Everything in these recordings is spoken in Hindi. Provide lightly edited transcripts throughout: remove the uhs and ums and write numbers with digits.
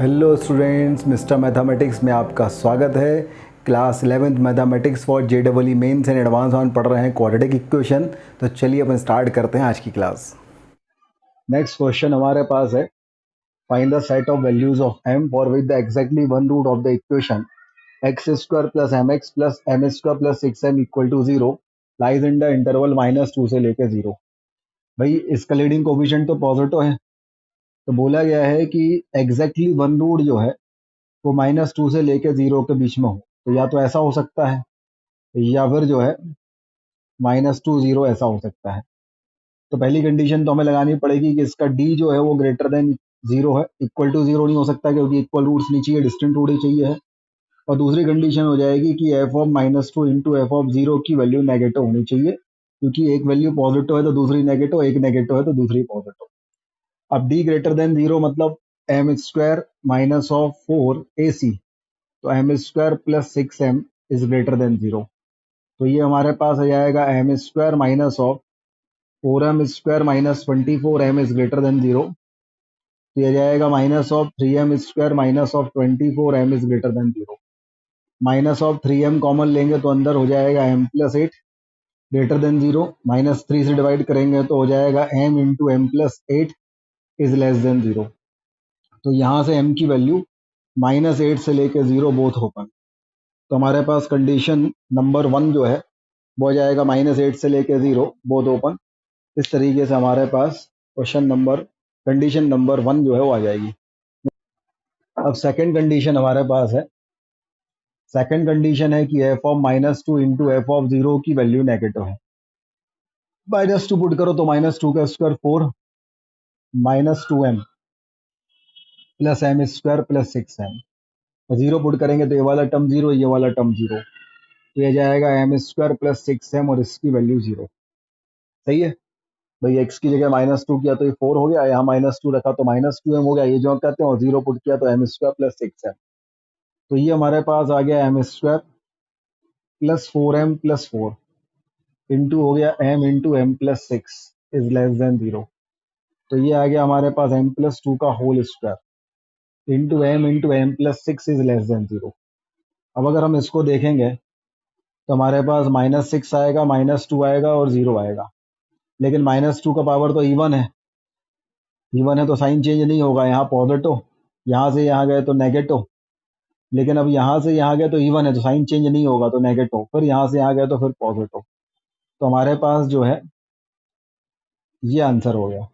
हेलो स्टूडेंट्स, मिस्टर मैथमेटिक्स में आपका स्वागत है। Class 11th mathematics for JEE mains and advance on पढ़ रहे हैं क्वाड्रेटिक इक्वेशन। तो चलिए अपन स्टार्ट करते हैं आज की क्लास। नेक्स्ट क्वेश्चन हमारे पास है, find the set of values of m for with the exactly one root of the equation x² plus mx plus m² plus 6m equal to 0 lies in the interval -2 से लेकर 0। भाई इसका लीडिंग कोफिशिएंट तो पॉजिटिव है, तो बोला गया है कि एग्जैक्टली वन रूट जो है वो -2 से लेके 0 के बीच में हो। तो या तो ऐसा हो सकता है या फिर जो है -2 0 ऐसा हो सकता है। तो पहली कंडीशन तो हमें लगानी पड़ेगी कि इसका डी जो है वो ग्रेटर देन 0 है। इक्वल टू 0 नहीं हो सकता क्योंकि इक्वल रूट्स नहीं चाहिए, डिस्टेंट रूट ही चाहिए है। और दूसरी कंडीशन हो जाएगी कि f of -2 into F of 0 की वैल्यू नेगेटिव होनी चाहिए, क्योंकि एक वैल्यू पॉजिटिव है तो दूसरी नेगेटिव, एक नेगेटिव है तो दूसरी पॉजिटिव। अब डी ग्रेटर देन 0 मतलब m² माइनस ऑफ 4ac, तो m² plus 6m is greater than 0। तो ये हमारे पास आ जाएगा m² minus of 4m² minus 24m is greater than 0। तो ये जाएगा minus of 3m² minus of 24m is greater than 0। Minus of 3m common लेंगे तो अंदर हो जाएगा m प्लस 8 ग्रेटर देन 0। -3 से डिवाइड करेंगे तो हो जाएगा m into m plus 8 is less than 0। तो यहाँ से m की वैल्यू -8 से लेके 0 बोथ ओपन। तो हमारे पास कंडीशन नंबर 1 जो है वो हो जाएगा -8 से लेके 0 बोथ ओपन। इस तरीके से हमारे पास कंडीशन नंबर 1 जो है वो आ जाएगी। अब सेकंड कंडीशन हमारे पास है, सेकंड कंडीशन है कि f of -2 into F of 0 की वैल्यू नेगेटिव है। -2 पुट करो तो -2 का square 4 -2m plus m² plus 6m। 0 put करेंगे तो ये वाला टर्म 0, ये वाला टर्म 0, तो ये जाएगा m² प्लस 6m और इसकी वैल्यू 0। सही है भाई, x की जगह -2 किया तो ये 4 हो गया, यहाँ -2 रखा तो -2m हो गया, ये जो कहते हैं, और 0 पुट किया तो m² प्लस 6m। तो ये हमारे पास आ गया m² plus 4m plus 4 into हो गया m into m plus 6 is less than 0। तो ये आ गया हमारे पास m+2 का whole square into m plus 6 is less than 0। अब अगर हम इसको देखेंगे तो हमारे पास -6 आएगा, -2 आएगा और 0 आएगा, लेकिन -2 का पावर तो इवन है, इवन है तो साइन चेंज नहीं होगा। यहाँ पॉजिटिव, यहाँ से यहाँ गए तो नेगेटिव, लेकिन अब यहाँ से यहाँ गए तो इवन है तो साइन चेंज नहीं होगा तो नेगेटिव, फिर यहाँ से यहाँ गए तो फिर पॉजिटिव। तो हमारे पास जो है ये आंसर हो गया,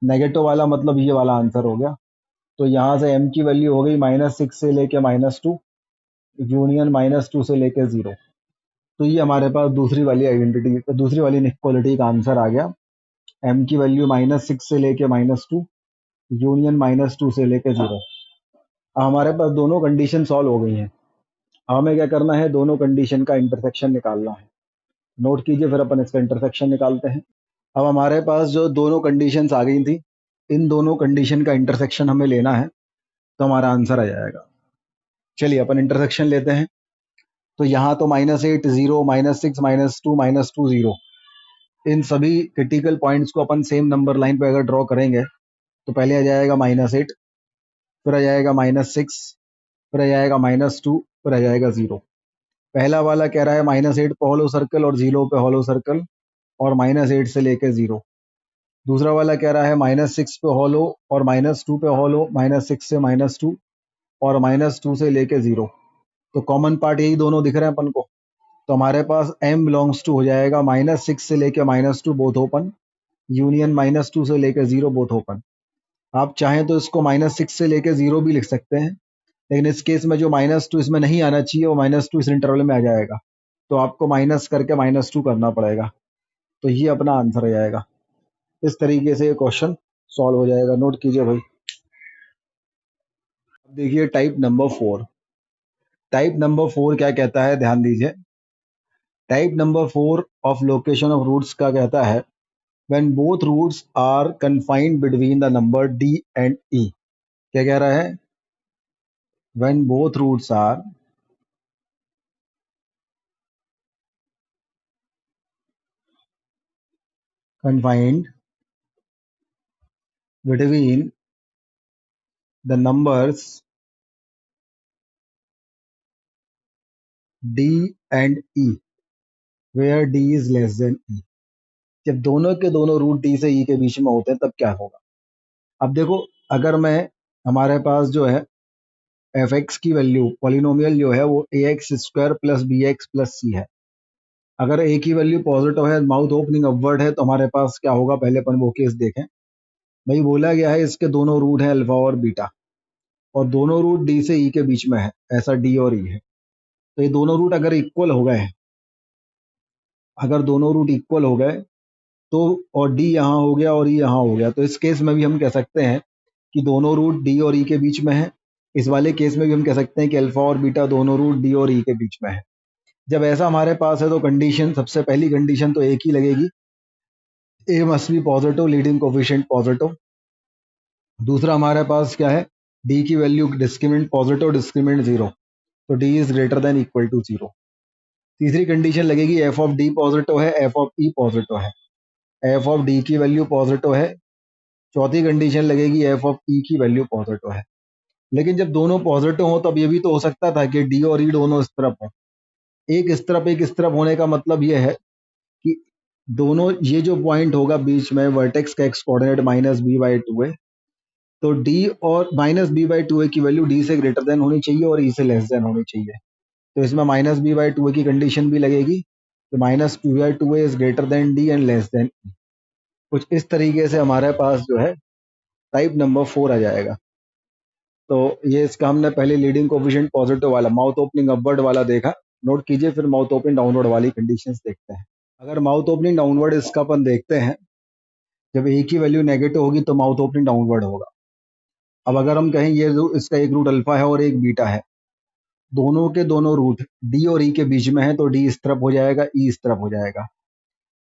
नेगेटिव वाला मतलब ये वाला आंसर हो गया। तो यहाँ से m की वैल्यू हो गई -6 से लेके -2 यूनियन -2 से लेके 0। तो ये हमारे पास दूसरी वाली आइडेंटिटी, दूसरी वाली इनइक्वालिटी का आंसर आ गया। m की वैल्यू -6 से लेके -2 यूनियन -2 से लेके 0। अब हमारे पास दोनों कंडीशन सॉल्व हो गई हैं। अब हमें क्या करना है, दोनों कंडीशन का इंटरसेक्शन निकालना है। नोट कीजिए, फिर अपन इसका इंटरसेक्शन निकालते हैं। अब हमारे पास जो दोनों कंडीशंस आ गई थी, इन दोनों कंडीशन का इंटरसेक्शन हमें लेना है, तो हमारा आंसर आ जाएगा। चलिए अपन इंटरसेक्शन लेते हैं। तो यहाँ तो -8 0, -6 -2 -2 0, इन सभी क्रिटिकल पॉइंट्स को अपन सेम नंबर लाइन पे अगर ड्रॉ करेंगे तो पहले आ जाएगा -8, फिर आ जाएगा -6, फिर आ जाएगा -2, फिर आ जाएगा 0। पहला वाला कह रहा है -8 पे हॉलो सर्कल और 0 पे हॉलो सर्कल और -8 से लेके 0। दूसरा वाला कह रहा है -6 पे हॉलो और -2 पे हॉलो, -6 से -2 और -2 से लेके 0। तो कॉमन पार्ट यही दोनों दिख रहे हैं अपन को। तो हमारे पास m बिलोंग्स टू हो जाएगा -6 से लेके -2 बोथ ओपन यूनियन -2 से लेके 0 बोथ ओपन। आप चाहें तो इसको -6 से लेके 0 भी लिख सकते हैं, लेकिन इस केस में जो -2 इसमें नहीं आना चाहिए वो -2 इस इंटरवल में आ जाएगा, तो आपको माइनस करके -2 करना पड़ेगा। तो ये अपना आंसर आ जाएगा। इस तरीके से ये क्वेश्चन सॉल्व हो जाएगा। नोट कीजिए भाई। अब देखिए टाइप नंबर 4। टाइप नंबर 4 क्या कहता है, ध्यान दीजिए। Type number 4 of location of roots का कहता है when both roots are confined between the number d and e। क्या कह रहा है, when both roots are confined between the numbers d and e where d is less than e. जब दोनों के दोनों रूट डी से ई के बीच में होते हैं तब क्या होगा। अब देखो, अगर मैं, हमारे पास जो है एफ एक्स की वैल्यू, पॉलिनोमियल जो है वो a x square plus B x plus c है। अगर ए की वैल्यू पॉजिटिव है, माउथ ओपनिंग अपवर्ड है, तो हमारे पास क्या होगा, पहले अपन वो केस देखें। भाई बोला गया है इसके दोनों रूट हैं अल्फा और बीटा, और दोनों रूट डी से ई के बीच में है, ऐसा डी और ई है। तो ये दोनों रूट अगर इक्वल हो गए, अगर दोनों रूट इक्वल हो गए तो, और डी यहाँ हो गया और ई यहाँ हो गया, तो इस केस में भी हम कह सकते हैं कि दोनों रूट डी और ई के बीच में है। इस वाले केस में भी हम कह सकते हैं कि अल्फा और बीटा दोनों रूट डी और ई के बीच में है। जब ऐसा हमारे पास है तो कंडीशन, सबसे पहली कंडीशन तो एक ही लगेगी, a must be positive, leading coefficient positive. दूसरा हमारे पास क्या है, डी की value discriminant positive, discriminant zero, तो D is greater than equal to zero. तीसरी कंडीशन लगेगी एफ ऑफ डी पॉजिटिव है, एफ ऑफ ई पॉजिटिव है, एफ ऑफ डी की वैल्यू पॉजिटिव है। चौथी कंडीशन लगेगी एफ ऑफ ई की वैल्यू पॉजिटिव है। लेकिन जब दोनों पॉजिटिव हो तब ये भी तो हो सकता था कि डी और ई दोनों इस तरफ हो। एक इस तरफ एक इस तरफ होने का मतलब ये है कि दोनों, ये जो पॉइंट होगा बीच में वर्टेक्स का x coordinate minus b by two है, तो डी और minus b by two a की वैल्यू डी से ग्रेटर देन होनी चाहिए और ई से लेस देन होनी चाहिए। तो इसमें minus b by two a की कंडीशन भी लगेगी, तो minus b by two a is greater than D and less than e. कुछ इस तरीके से हमारे पास जो है टाइप नंबर 4 आ जाएगा। तो ये इसका हमने पहले लीडिंग कोफिशिएंट पॉजिटिव वाला, माउथ ओपनिंग अपवर्ड वाला देखा, नोट कीजिए। फिर माउथ ओपनिंग डाउनवर्ड वाली कंडीशंस देखते हैं। अगर माउथ ओपनिंग डाउनवर्ड इसका अपन देखते हैं, जब ए की वैल्यू नेगेटिव होगी तो माउथ ओपनिंग डाउनवर्ड होगा। अब अगर हम कहें ये इसका एक रूट अल्फा है और एक बीटा है, दोनों के दोनों रूट डी और ई के बीच में है, तो डी इस तरफ हो जाएगा, ई इस तरफ हो जाएगा।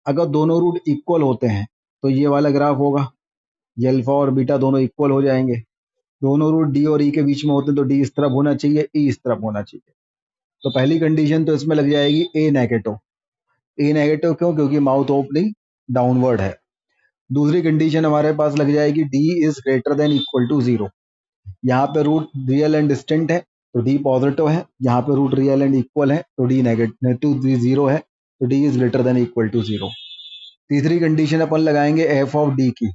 अगर दोनों रूट इक्वल होते हैं तो ये वाला ग्राफ होगा, ये अल्फा और बीटा दोनों इक्वल हो जाएंगे। दोनों रूट डी और ई के बीच में होते हैं तो डी इस तरफ होना चाहिए, ई इस तरफ होना चाहिए। तो पहली कंडीशन तो इसमें लग जाएगी ए नेगेटिव। ए नेगेटिव क्यों? क्योंकि माउथ ओपनिंग डाउनवर्ड है। दूसरी कंडीशन हमारे पास लग जाएगी D is greater than equal to zero. यहाँ पे रूट रियल एंड डिस्टेंट है तो डी पॉजिटिव है, यहाँ पे रूट रियल एंड इक्वल है तो डी नेगेटिव जीरो है, तो D is greater than equal to zero. तीसरी कंडीशन अपन लगाएंगे एफ ऑफ डी की।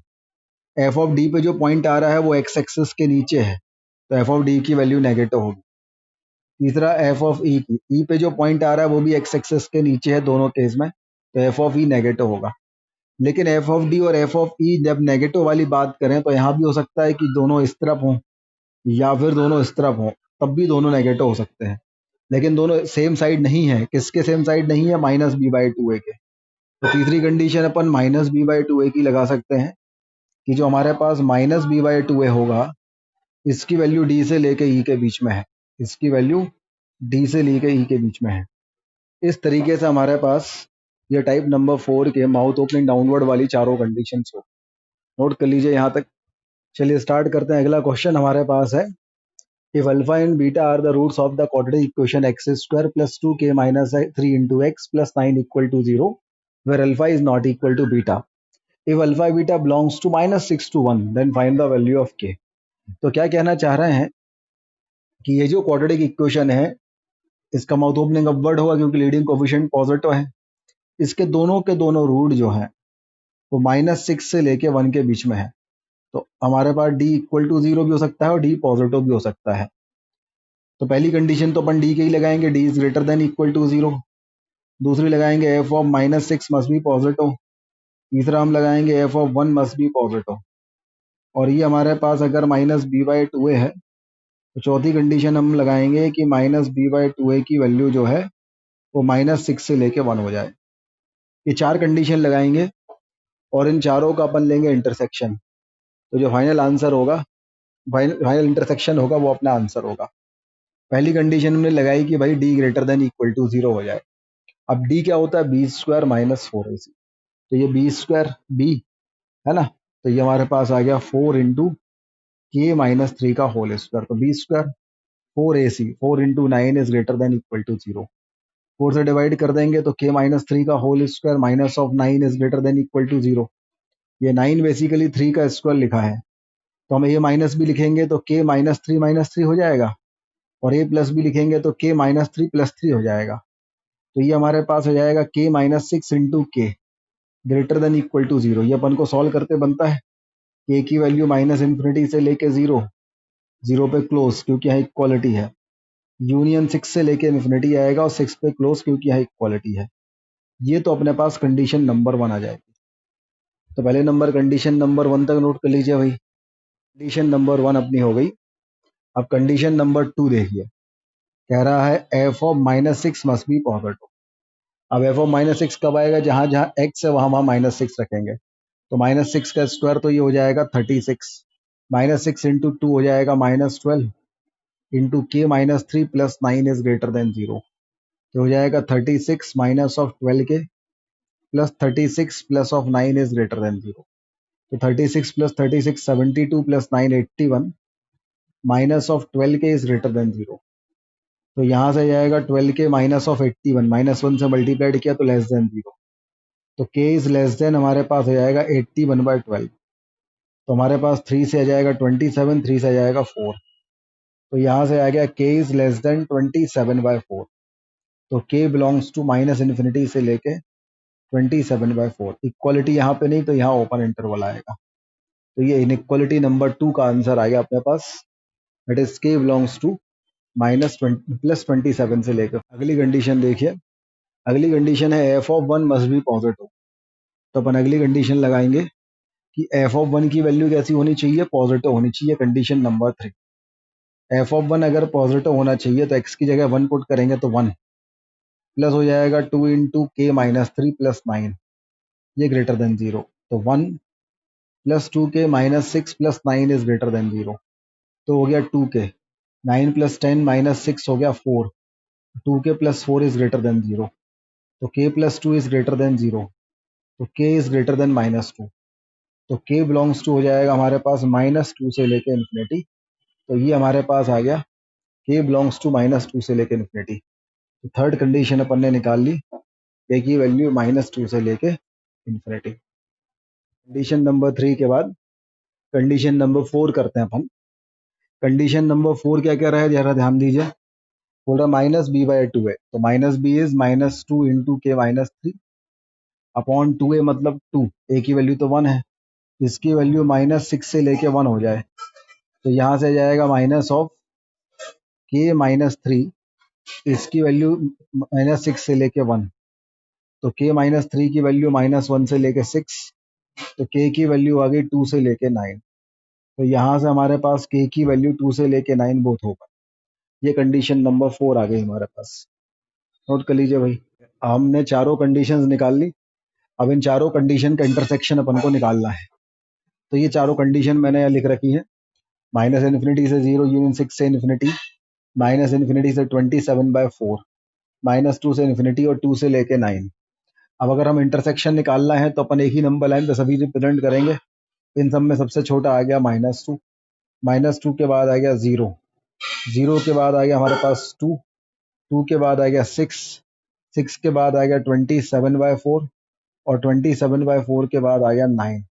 एफ ऑफ डी पे जो पॉइंट आ रहा है वो एक्स एक्सिस के नीचे है, तो एफ ऑफ डी की वैल्यू नेगेटिव होगी। तीसरा एफ ऑफ ई की, ई पे जो पॉइंट आ रहा है वो भी एक्स एक्सिस के नीचे है दोनों केस में, तो एफ ऑफ ई नेगेटिव होगा। लेकिन एफ ऑफ डी और एफ ऑफ ई जब नेगेटिव वाली बात करें तो यहाँ भी हो सकता है कि दोनों इस तरफ हों या फिर दोनों इस तरफ हों, तब भी दोनों नेगेटिव हो सकते हैं। लेकिन दोनों सेम साइड नहीं है। किसके सेम साइड नहीं है? Minus b by two a के। तो तीसरी कंडीशन अपन minus b by two a की लगा सकते हैं कि जो हमारे पास minus b by two a होगा, इसकी वैल्यू डी से लेके ई के बीच में है, इसकी वैल्यू डी से लेके ई के बीच में है। इस तरीके से हमारे पास ये टाइप नंबर 4 के माउथ ओपनिंग डाउनवर्ड वाली चारों कंडीशन हो। नोट कर लीजिए यहाँ तक। चलिए स्टार्ट करते हैं। अगला क्वेश्चन हमारे पास है, if alpha and beta are the roots of the quadratic equation x square plus 2k minus 3 into x plus 9 equal to 0, where alpha is not equal to beta. If alpha beta belongs to minus 6 to 1, then find the value of k. तो क्या कहना चाह रहे हैं कि ये जो क्वाड्रेटिक इक्वेशन है इसका माउथ ओपनिंग अपवर्ड होगा क्योंकि लीडिंग कोफिशिएंट पॉजिटिव है। इसके दोनों के दोनों रूट जो हैं वो -6 से लेके 1 के बीच में है। तो हमारे पास d इक्वल टू 0 भी हो सकता है और d पॉजिटिव भी हो सकता है। तो पहली कंडीशन तो अपन डी के ही लगाएंगे, D is greater than equal to 0। दूसरी लगाएंगे f of -6 must be positive. तीसरा हम लगाएंगे f of 1 must be positive. और ये हमारे पास अगर minus b by two a है तो चौथी कंडीशन हम लगाएंगे कि minus b by two a की वैल्यू जो है वो -6 से लेके 1 हो जाए। ये चार कंडीशन लगाएंगे और इन चारों का अपन लेंगे इंटरसेक्शन। तो जो फाइनल आंसर होगा, फाइनल इंटरसेक्शन होगा, वो अपना आंसर होगा। पहली कंडीशन हमने लगाई कि भाई D greater than equal to 0 हो जाए। अब डी क्या होता है? B square minus 4ac। तो ये बी स्क्वायर बी है ना, तो ये हमारे पास आ गया 4 इंटू के माइनस 3 का होल स्क्वायर। तो b square 4ac, 4 into 9 is greater than equal to 0। 4 से डिवाइड कर देंगे तो के माइनस 3 का whole square minus of 9 is greater than equal to 0। ये 9 बेसिकली 3 का स्क्वायर लिखा है, तो हम a माइनस भी लिखेंगे तो k माइनस थ्री हो जाएगा, और a प्लस भी लिखेंगे तो k minus three plus three हो जाएगा। तो ये हमारे पास हो जाएगा k minus six into k greater than equal to zero. ये अपन को सॉल्व करते बनता है k की वैल्यू माइनस इन्फिनिटी से लेके जीरो, जीरो पे क्लोज क्योंकि यहाँ इक्वालिटी है, यूनियन सिक्स से लेके इन्फिनिटी आएगा और सिक्स पे क्लोज क्योंकि यहाँ इक्वालिटी है। ये तो अपने पास कंडीशन नंबर वन आ जाएगी। तो पहले नंबर कंडीशन नंबर वन तक नोट कर लीजिए भाई, कंडीशन नंबर वन अपनी हो गई। अब कंडीशन नंबर टू देखिए, कह रहा है f of minus six must be positive. अब एफ ऑफ माइनस सिक्स कब आएगा, जहां जहां एक्स है वहां वहां माइनस सिक्स रखेंगे। तो माइनस सिक्स का स्क्वायर तो ये हो जाएगा 36, माइनस सिक्स इंटू टू हो जाएगा minus 12 into k minus three plus nine is greater than zero. तो हो जाएगा 36 माइनस ऑफ 12 के plus 36 plus of nine is greater than zero. तो 36 plus 36 72 plus nine 81 minus of 12 के इज ग्रेटर देन जीरो। तो यहाँ से जाएगा 12 के माइनस ऑफ 81, माइनस वन से मल्टीप्लाइड किया तो लेस देन जीरो। तो k इज लेस देन हमारे पास हो जाएगा 81/12। तो हमारे पास 3 से आ जाएगा 27, 3 से आ जाएगा 4। तो यहाँ से आ गया k इज लेस देन 27/4। तो k belongs to minus infinity से लेके 27/4। इक्वालिटी यहाँ पे नहीं तो यहाँ ओपन इंटरवल आएगा। तो ये इनइक्वालिटी नंबर टू का आंसर आ गया अपने पास, that is k belongs to minus plus 27 से लेकर। अगली कंडीशन देखिए, अगली कंडीशन है f of one must be positive. तो अपन अगली कंडीशन लगाएंगे कि एफ ऑफ वन की वैल्यू कैसी होनी चाहिए, पॉजिटिव होनी चाहिए। Condition number three, f of one अगर पॉजिटिव होना चाहिए तो एक्स की जगह वन पुट करेंगे तो वन प्लस हो जाएगा to into k minus three plus nine, ये ग्रेटर देन जीरो। तो वन प्लस टू के minus six plus nine is greater than zero. तो हो गया टू के, nine plus ten minus six हो गया फोर, टू के plus four is greater than zero. तो के plus two is greater than zero. तो के is greater then minus two. तो के बिलोंग्स टू हो जाएगा हमारे पास माइनस टू से लेके इन्फिनिटी। तो ये हमारे पास आ गया के बिलोंग्स टू माइनस टू से लेके इन्फिनिटी। तो थर्ड कंडीशन अपन ने निकाल ली, के की वैल्यू माइनस टू से लेके इन्फिनिटी। कंडीशन नंबर थ्री के बाद कंडीशन नंबर फोर करते हैं अपन। कंडीशन नंबर फोर क्या कह रहा है, जरा ध्यान दीजिए। बोल रहा माइनस बी बाई टू है, तो minus b is minus two into k minus three upon two a, मतलब टू, ए की वैल्यू तो वन है, इसकी वैल्यू माइनस सिक्स से लेके वन हो जाए। तो यहाँ से जाएगा माइनस ऑफ के माइनस थ्री, इसकी वैल्यू माइनस सिक्स से लेके वन। तो के माइनस थ्री की वैल्यू माइनस वन से लेके सिक्स, तो के की वैल्यू आ गई टू से लेके नाइन। तो यहाँ से हमारे पास के की वैल्यू टू से लेके नाइन बोथ होगा। ये कंडीशन नंबर फोर आ गई हमारे पास, नोट कर लीजिए भाई। हमने चारों कंडीशंस निकाल ली। अब इन चारों कंडीशन का इंटरसेक्शन अपन को निकालना है। तो ये चारों कंडीशन मैंने यहाँ लिख रखी है, माइनस इन्फिनिटी से जीरो यूनियन सिक्स से इन्फिनिटी, माइनस इन्फिनिटी से 27/4, माइनस टू से इन्फिनिटी और टू से लेके नाइन। अब अगर हम इंटरसेक्शन निकालना है तो अपन एक ही नंबर लाइन पे सभी रिप्रेजेंट करेंगे। इन सब में सबसे छोटा आ गया माइनस टू, माइनस टू के बाद आ गया जीरो, जीरो के बाद आ गया हमारे पास टू, टू के बाद आ गया सिक्स, सिक्स के बाद आ गया 27/4 और 27/4 के बाद आ गया नाइन।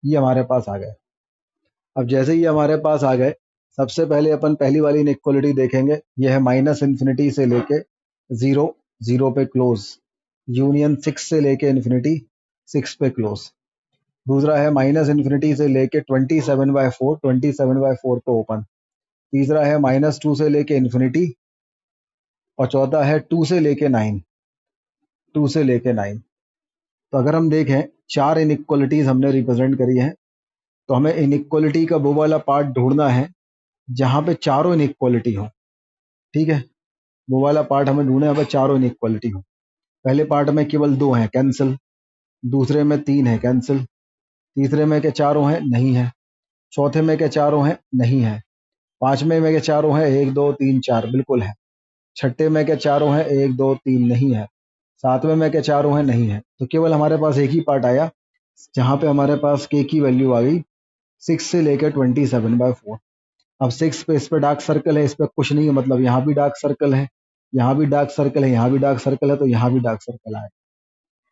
ये हमारे पास आ गए। अब जैसे ही हमारे पास आ गए, सबसे पहले अपन पहली वाली इनइक्वालिटी देखेंगे। ये है माइनस इन्फिनिटी से लेके जीरो, जीरो पे क्लोज, यूनियन सिक्स से लेके इन्फिनिटी, सिक्स पे क्लोज। दूसरा है माइनस इन्फिनिटी से लेके 27/4, 27/4 पे ओपन। तीसरा है माइनस टू से लेके इन्फिनिटी, और चौथा है टू से लेके नाइन, टू से लेके नाइन। तो अगर हम देखें, चार इनइक्वालिटीज हमने रिप्रेजेंट करी है। तो हमें इनइक्वालिटी का वो वाला पार्ट ढूंढना है जहां पे चारों इनइक्वालिटी हो। ठीक है, वो वाला पार्ट हमें ढूंढना है, चारों इनइक्वालिटी हो। पहले पार्ट में केवल दो हैं, कैंसिल। दूसरे में तीन है, कैंसिल। तीसरे में के चारों हैं, नहीं है। चौथे में के चारों हैं, नहीं है। पांचवें में के चारों हैं, एक दो तीन चार, बिल्कुल है। छठे में के चारों हैं, एक दो तीन, नहीं है। सातवें में के चारों हैं, नहीं है। तो केवल हमारे पास एक ही पार्ट आया जहां पे हमारे पास के की वैल्यू आ गई सिक्स से लेकर 27/4। अब सिक्स पे, इस पे डार्क सर्कल है, इस पे कुछ नहीं है, मतलब यहाँ भी डार्क सर्कल है, यहाँ भी डार्क सर्कल है, यहाँ भी डार्क सर्कल है, तो यहाँ भी डार्क सर्कल आए।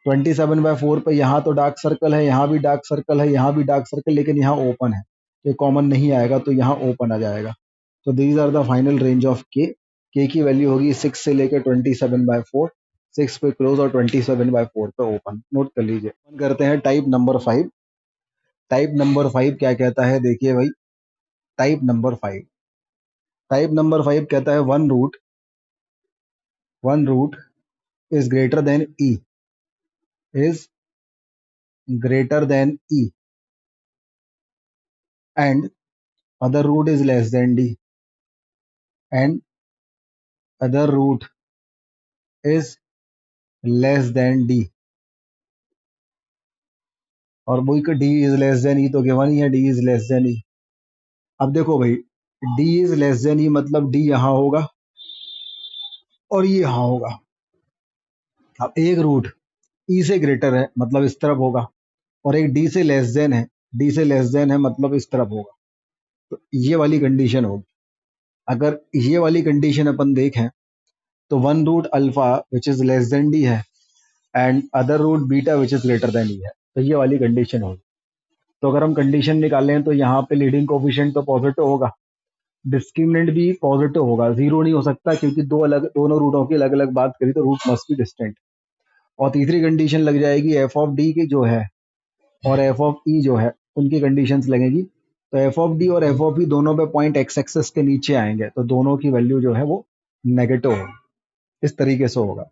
27/4 पे यहाँ तो डार्क सर्कल है, यहाँ भी डार्क सर्कल है, यहाँ भी डार्क सर्कल, लेकिन यहाँ ओपन है। तो कॉमन नहीं आएगा, तो यहाँ ओपन आ जाएगा। तो these are the final range of k की वैल्यू होगी 6 से लेकर 27/4, 6 पे क्लोज और 27/4 पे ओपन। नोट कर लीजिए। ओपन करते हैं टाइप नंबर 5। टाइप नंबर 5 क्या कहता है, देखिए भाई। टाइप नंबर 5 कहता है one root is greater than is greater than E and other root is less than D and other root is less than D. और वही का D is less than E तो गिवन ही है, D is less than E. अब देखो भाई, D is less than E मतलब डी यहाँ होगा और ये यहाँ होगा। अब एक रूट ई से ग्रेटर है मतलब इस तरफ होगा, और एक डी से लेस देन है, मतलब इस तरफ होगा। तो ये वाली कंडीशन होगी। अगर ये वाली कंडीशन अपन देखें तो one root alpha which is less than d है and other root beta which is greater than e है, तो ये वाली कंडीशन होगी। तो अगर हम कंडीशन निकालें तो यहाँ पे लीडिंग कोफिशिएंट तो पॉजिटिव होगा, डिस्क्रिमिनेंट भी पॉजिटिव होगा, जीरो नहीं हो सकता क्योंकि दोनों रूटों की अलग अलग बात करी तो रूट मस्ट बी डिस्टेंट। और तीसरी कंडीशन लग जाएगी एफ ऑफ डी की जो है और एफ ऑफ ई जो है उनकी कंडीशंस लगेगी। तो एफ ऑफ डी और एफ ऑफ ई दोनों पे पॉइंट एक्स एक्सेस के नीचे आएंगे, तो दोनों की वैल्यू जो है वो नेगेटिव होगी। इस तरीके से होगा।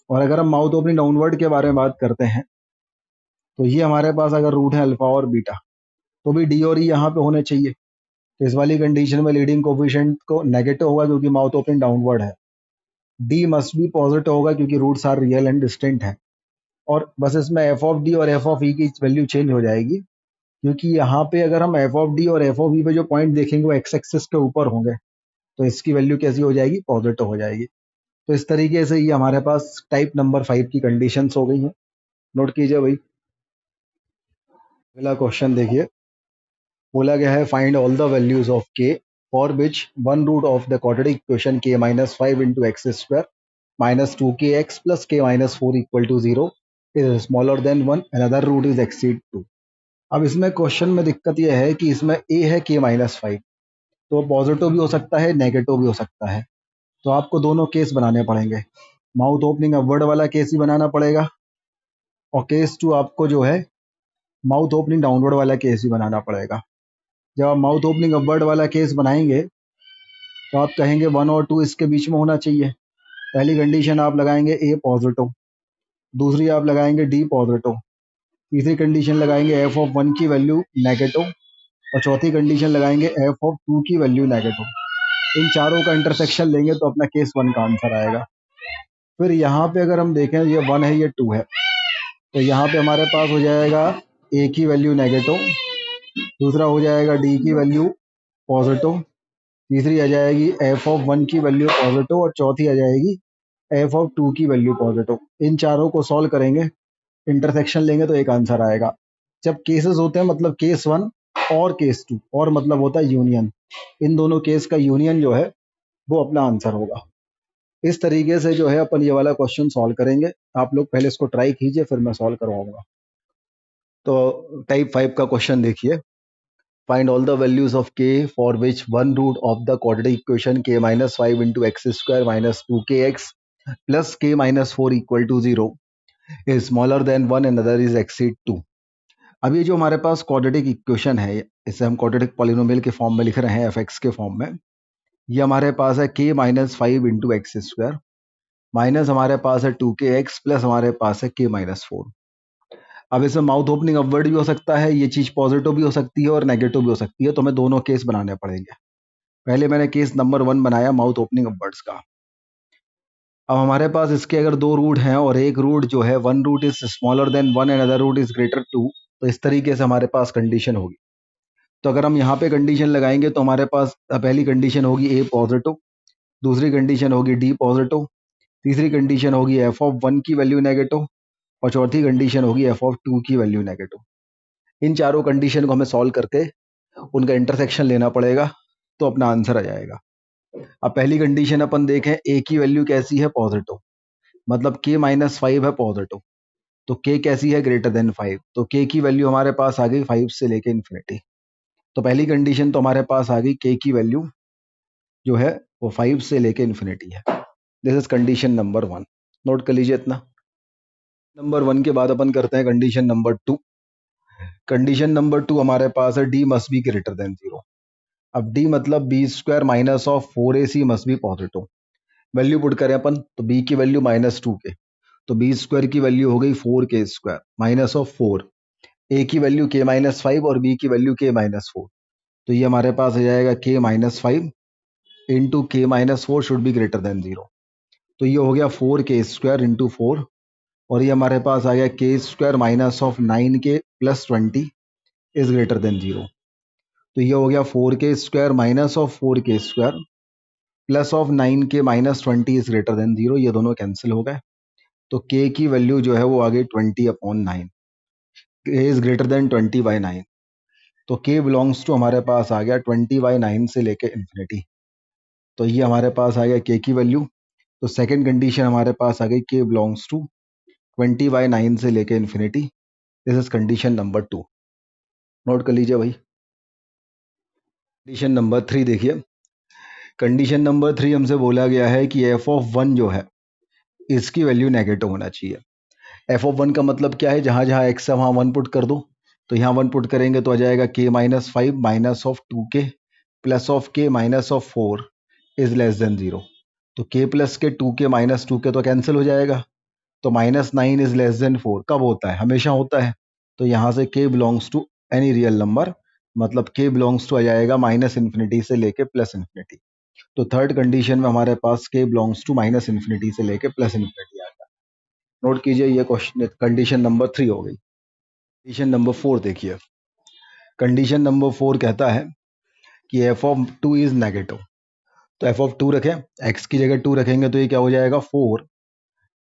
और अगर हम माउथ ओपनिंग डाउनवर्ड के बारे में बात करते हैं तो ये हमारे पास अगर रूट है अल्फा और बीटा, तो भी डी और ई यहाँ पे होने चाहिए। तो इस वाली कंडीशन में लीडिंग कोफिशिएंट को नेगेटिव होगा क्योंकि माउथ ओपनिंग डाउनवर्ड है। डी मस्ट बी पॉजिटिव होगा क्योंकि roots are real and distinct है। और बस इसमें एफ ऑफ डी और एफ ऑफ ई की वैल्यू चेंज हो जाएगी, क्योंकि यहाँ पे अगर हम एफ ऑफ डी और एफ ऑफ ई पे जो पॉइंट देखेंगे वो एक्स एक्सिस के ऊपर होंगे, तो इसकी वैल्यू कैसी हो जाएगी, पॉजिटिव हो जाएगी। तो इस तरीके से ये हमारे पास टाइप नंबर 5 की कंडीशंस हो गई हैं। नोट कीजिए भाई। अगला क्वेश्चन देखिए। बोला गया है find all the values of k for which one root of the quadratic equation k minus 5 into x square minus 2kx plus k minus 4 equal to 0 is smaller than 1 and other root is exceed 2। अब इसमें क्वेश्चन में दिक्कत यह है कि इसमें ए है k-5, तो पॉजिटिव भी हो सकता है नेगेटिव भी हो सकता है। तो आपको दोनों केस बनाने पड़ेंगे। माउथ ओपनिंग अपवर्ड वाला केस ही बनाना पड़ेगा और केस 2 आपको जो है माउथ ओपनिंग डाउनवर्ड वाला केस ही बनाना पड़ेगा। जब आप माउथ ओपनिंग अपवर्ड वाला केस बनाएंगे तो आप कहेंगे 1 और 2 इसके बीच में होना चाहिए। पहली कंडीशन आप लगाएंगे ए पॉजिटिव, दूसरी आप लगाएंगे डी पॉजिटिव, तीसरी कंडीशन लगाएंगे एफ ऑफ 1 की वैल्यू नेगेटिव और चौथी कंडीशन लगाएंगे एफ ऑफ 2 की वैल्यू नेगेटिव। इन चारों का इंटरसेक्शन लेंगे तो अपना केस 1 का आंसर आएगा। फिर यहाँ पे अगर हम देखें ये 1 है ये 2 है, तो यहाँ पे हमारे पास हो जाएगा ए की वैल्यू नेगेटिव, दूसरा हो जाएगा डी की वैल्यू पॉजिटिव, तीसरी आ जाएगी एफ ऑफ 1 की वैल्यू पॉजिटिव और चौथी आ जाएगी एफ ऑफ 2 की वैल्यू पॉजिटिव। इन चारों को सॉल्व करेंगे, इंटरसेक्शन लेंगे तो एक आंसर आएगा। जब केसेस होते हैं मतलब केस 1 और केस 2, और मतलब होता है यूनियन, इन दोनों केस का यूनियन जो है वो अपना आंसर होगा। इस तरीके से जो है अपन ये वाला क्वेश्चन सॉल्व करेंगे। आप लोग पहले इसको ट्राई कीजिए फिर मैं सॉल्व करवाऊंगा। तो टाइप 5 का क्वेश्चन देखिए। Find all the values of k for which one root of the quadratic equation k minus 5 into x square minus 2kx plus k minus 4 equal to 0 is smaller than 1 and other is exceed 2। अब ये जो हमारे पास क्वाड्रेटिक इक्वेशन है, इसे हम क्वाड्रेटिक पॉलिनोमियल के फॉर्म में लिख रहे हैं, एफ के फॉर्म में। ये हमारे पास है के minus 5 into x square minus हमारे पास है 2kx प्लस हमारे पास है के माइनस 4। अब इसमें माउथ ओपनिंग अपवर्ड भी हो सकता है, ये चीज़ पॉजिटिव भी हो सकती है और नेगेटिव भी हो सकती है, तो हमें दोनों केस बनाने पड़ेंगे। पहले मैंने केस नंबर 1 बनाया माउथ ओपनिंग अपवर्ड्स का। अब हमारे पास इसके अगर दो रूट हैं और एक रूट जो है one root is smaller than 1 and other root is greater 2, तो इस तरीके से हमारे पास कंडीशन होगी। तो अगर हम यहाँ पे कंडीशन लगाएंगे तो हमारे पास पहली कंडीशन होगी ए पॉजिटिव, दूसरी कंडीशन होगी डी पॉजिटिव, तीसरी कंडीशन होगी एफ ऑफ 1 की वैल्यू नेगेटिव और चौथी कंडीशन होगी एफ ऑफ 2 की वैल्यू नेगेटिव। इन चारों कंडीशन को हमें सॉल्व करके उनका इंटरसेक्शन लेना पड़ेगा तो अपना आंसर आ जाएगा। अब पहली कंडीशन अपन देखें, ए की वैल्यू कैसी है, पॉजिटिव, मतलब के माइनस 5 है पॉजिटिव, तो के कैसी है, ग्रेटर देन 5, तो के की वैल्यू हमारे पास आ गई 5 से लेके इन्फिनिटी। तो पहली कंडीशन तो हमारे पास आ गई, के की वैल्यू जो है वो 5 से लेके इन्फिनिटी है। This is condition number 1, note कर लीजिए इतना। नंबर 1 के बाद अपन करते हैं कंडीशन नंबर 2। कंडीशन नंबर 2 हमारे पास है D must be greater than 0। अब डी मतलब B square minus of 4ac must be positive. Value put करें अपन तो बी की वैल्यू -2k, तो बी स्क्वायर की वैल्यू हो गई 4k स्क्वायर माइनस ऑफ 4, ए की वैल्यू k-5 और बी की वैल्यू k-4। तो ये हमारे पास आ जाएगा k-5 into k-4 should be greater than 0। तो ये हो गया 4k स्क्वायर इंटू 4, और ये हमारे पास आ गया k square minus of 9k plus 20 is greater than 0। तो ये हो गया 4k square minus of 4k square plus of 9k minus 20 is greater than 0। ये दोनों कैंसिल हो गए, तो k की वैल्यू जो है वो आ गई 20/9। k इज ग्रेटर देन 20/9, तो k बिलोंग्स टू हमारे पास आ गया 20/9 से लेके इन्फिनिटी। तो ये हमारे पास आ गया k की वैल्यू। तो सेकंड कंडीशन हमारे पास आ गई k बिलोंग्स टू 20/9 से लेके infinity. This is condition number 2, note कर लीजिए भाई। कंडीशन नंबर 3 देखिए। कंडीशन नंबर 3 हमसे बोला गया है कि f(1) जो है इसकी वैल्यू नेगेटिव होना चाहिए। f(1) का मतलब क्या है, जहां जहां x है वहां 1 पुट कर दो। तो यहाँ 1 पुट करेंगे तो आ जाएगा k-5 minus of 2k plus of k minus of 4 is less than 0। तो k प्लस के 2k माइनस 2k तो कैंसिल हो जाएगा। तो -9 इज लेस देन 4 कब होता है, हमेशा होता है। तो यहाँ से k belongs to any real number, मतलब k बिलोंग्स टू आ जाएगा -∞ से लेके +∞। तो थर्ड कंडीशन में हमारे पास k बिलोंग्स टू -∞ से लेके +∞ आ गया। नोट कीजिए, ये क्वेश्चन कंडीशन नंबर 3 हो गई। कंडीशन नंबर 4 देखिए। कंडीशन नंबर 4 कहता है कि f(2) इज नेगेटिव। तो f(2) रखें, x की जगह 2 रखेंगे तो ये क्या हो जाएगा 4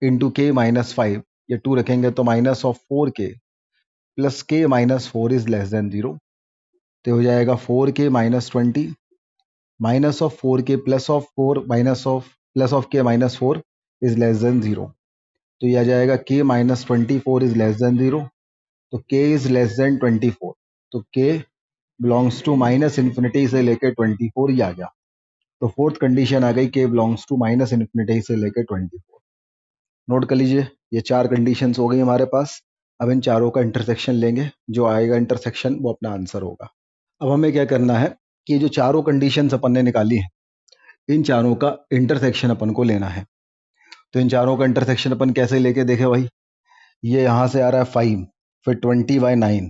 इंटू k-5, ये 2 रखेंगे तो minus of 4k plus k-4 is less than 0। तो हो जाएगा 4k-20 minus of 4k plus of 4 minus of plus of k-4 is less than 0। तो ये आ जाएगा k-24 इज लेस देन 0। तो k इज लेस देन 24, तो k बिलोंग्स टू -∞ से लेके 24 ही आ गया। तो फोर्थ कंडीशन आ गई k बिलोंग्स टू -∞ से लेके 24। नोट कर लीजिए, ये 4 कंडीशंस हो गई हमारे पास। अब इन चारों का इंटरसेक्शन लेंगे, जो आएगा इंटरसेक्शन वो अपना आंसर होगा। अब हमें क्या करना है कि ये जो चारों कंडीशंस अपन ने निकाली हैं, इन चारों का इंटरसेक्शन अपन को लेना है। तो इन चारों का इंटरसेक्शन अपन कैसे लेके देखे भाई। ये यहाँ से आ रहा है 5, फिर 20/9,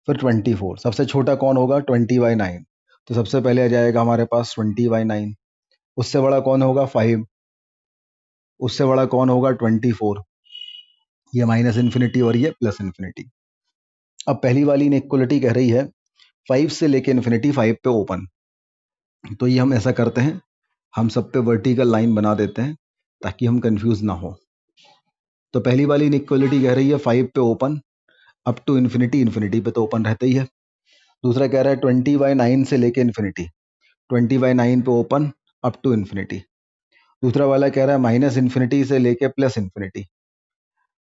फिर 24। सबसे छोटा कौन होगा 20/9, तो सबसे पहले आ जाएगा हमारे पास 20/9। उससे बड़ा कौन होगा 5, उससे बड़ा कौन होगा 24। ये -∞ और ये +∞। अब पहली वाली इनइक्वालिटी कह रही है 5 से लेके इन्फिनिटी 5 पे ओपन। तो ये हम ऐसा करते हैं, हम सब पे वर्टिकल लाइन बना देते हैं ताकि हम कंफ्यूज ना हो। तो पहली वाली इनइक्वालिटी कह रही है 5 पे open up to infinity, infinity पे तो ओपन रहता ही है। दूसरा कह रहा है 20/9 से लेके इन्फिनिटी, 20/9 पे ओपन अप टू इन्फिनिटी। दूसरा वाला कह रहा है -∞ से लेके +∞।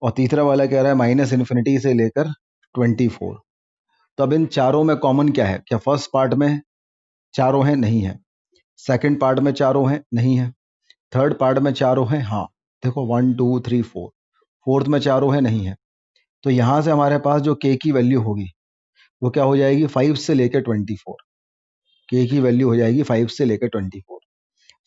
और तीसरा वाला कह रहा है -∞ से लेकर 24। तो अब इन चारों में कॉमन क्या है, क्या फर्स्ट पार्ट में चारों हैं, नहीं है। सेकंड पार्ट में चारों हैं, नहीं है। थर्ड पार्ट में चारों हैं, हाँ। देखो 1 2 3 4। फोर्थ में चारों हैं, नहीं है। तो यहाँ से हमारे पास जो k की वैल्यू होगी वो क्या हो जाएगी 5 से लेकर 24। k की वैल्यू हो जाएगी 5 से लेकर 24।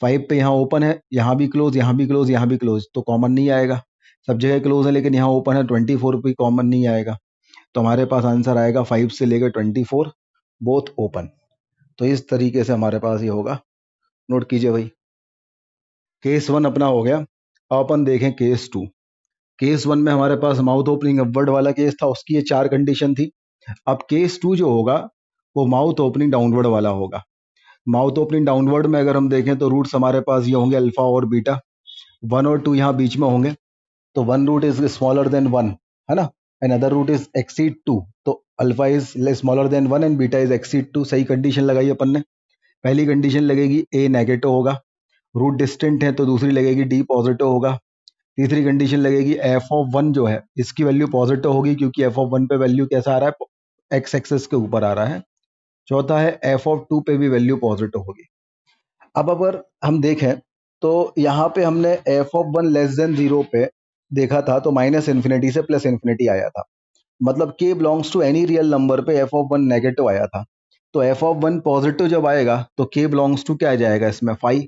5 पे यहाँ ओपन है, यहाँ भी क्लोज, यहाँ भी क्लोज, यहाँ भी क्लोज, तो कॉमन नहीं आएगा। सब जगह क्लोज है लेकिन यहाँ ओपन है, 24 पे कॉमन नहीं आएगा। तो हमारे पास आंसर आएगा 5 से लेकर 24 बोथ ओपन। तो इस तरीके से हमारे पास ये होगा। नोट कीजिए भाई, केस 1 अपना हो गया। अब अपन देखें केस 2। केस 1 में हमारे पास माउथ ओपनिंग अपवर्ड वाला केस था, उसकी ये 4 कंडीशन थी। अब केस 2 जो होगा वो माउथ ओपनिंग डाउनवर्ड वाला होगा। माउथ ओपनिंग डाउनवर्ड में अगर हम देखें तो रूट्स हमारे पास ये होंगे अल्फा और बीटा, 1 और 2 यहाँ बीच में होंगे। तो 1 रूट इज स्मॉलर देन 1, है ना, and other root is exceed 2। तो alpha is smaller than 1 and beta is exceed 2। सही कंडीशन लगाई अपन ने। पहली कंडीशन लगेगी ए नेगेटिव होगा, रूट डिस्टेंट है तो दूसरी लगेगी डी पॉजिटिव होगा। तीसरी कंडीशन लगेगी f(1) जो है इसकी वैल्यू पॉजिटिव होगी, क्योंकि f(1) पे वैल्यू कैसा आ रहा है, एक्स एक्सेस के ऊपर आ रहा है। चौथा है एफ ऑफ टू पे भी वैल्यू पॉजिटिव होगी। अब अगर हम देखें तो यहाँ पे हमने F of one less than zero पे देखा था तो माइनस इन्फिनिटी से प्लस इन्फिनिटी आया था, मतलब k belongs to any real number पे एफ ऑफ वन नेगेटिव आया था। तो एफ ऑफ वन पॉजिटिव जब आएगा तो k बिलोंग्स टू क्या आ जाएगा इसमें 5।